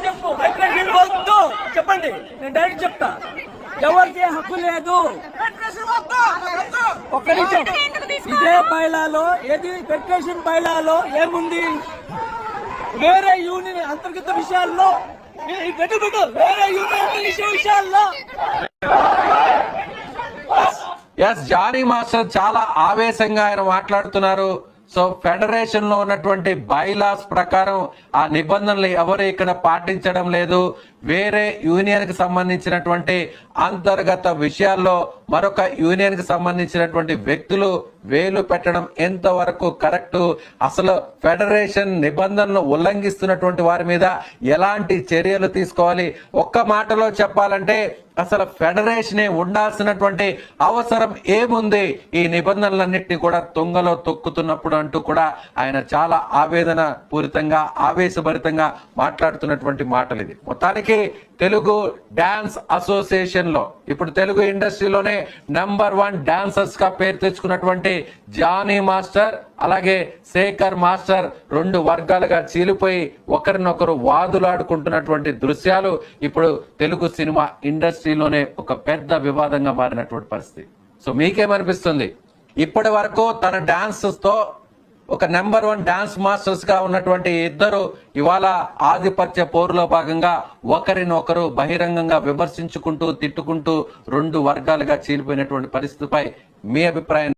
చెప్పు. వద్దు చెప్పండి, నేను డైరెక్ట్ చెప్తా. ఎవరికి హక్కు లేదు. ఒక్క నిమిషం, ఇదే బైలాలో ఏది ఫెడరేషన్ బైలాలో ఏముంది? వేరే యూనియన్ అంతర్గత విషయాల్లో వేరే యూనియన్ విషయాల్లో జానీ మాస్టర్ చాలా ఆవేశంగా ఆయన మాట్లాడుతున్నారు. సో ఫెడరేషన్ లో ఉన్నటువంటి బైలాస్ ప్రకారం ఆ నిబంధనలు ఎవరు ఇక్కడ పాటించడం లేదు. వేరే యూనియన్ కి సంబంధించినటువంటి అంతర్గత విషయాల్లో మరొక యూనియన్ కి సంబంధించినటువంటి వ్యక్తులు వేలు పెట్టడం ఎంతవరకు కరెక్ట్? అసలు ఫెడరేషన్ నిబంధనలు ఉల్లంఘిస్తున్నటువంటి వారి మీద ఎలాంటి చర్యలు తీసుకోవాలి? ఒక్క మాటలో చెప్పాలంటే అసలు ఫెడరేషనే ఉండాల్సినటువంటి అవసరం ఏముంది ఈ నిబంధనలన్నింటినీ కూడా తుంగలో తొక్కుతున్నప్పుడు అంటూ కూడా ఆయన చాలా ఆవేదన పూరితంగా ఆవేశభరితంగా మాట్లాడుతున్నటువంటి మాటలు. ఇది మొత్తానికి తెలుగు డాన్స్ అసోసియేషన్ లో ఇప్పుడు తెలుగు ఇండస్ట్రీలోనే నెంబర్ 1 డాన్సర్స్ గా పేరు తెచ్చుకున్నటువంటి జానీ మాస్టర్ అలాగే శేఖర్ మాస్టర్ రెండు వర్గాలుగా చీలిపోయి ఒకరినొకరు వాదులాడుకుంటున్నటువంటి దృశ్యాలు ఇప్పుడు తెలుగు సినిమా ఇండస్ట్రీలోనే ఒక పెద్ద వివాదంగా మారినటువంటి పరిస్థితి. సో మీకేమనిపిస్తుంది? ఇప్పటి వరకు తన డాన్స్ తో ఒక నెంబర్ 1 డాన్స్ మాస్టర్స్ గా ఉన్నటువంటి ఇద్దరు ఇవాళ ఆధిపత్య పోరులో భాగంగా ఒకరినొకరు బహిరంగంగా విమర్శించుకుంటూ తిట్టుకుంటూ రెండు వర్గాలుగా చీలిపోయినటువంటి పరిస్థితిపై మీ అభిప్రాయం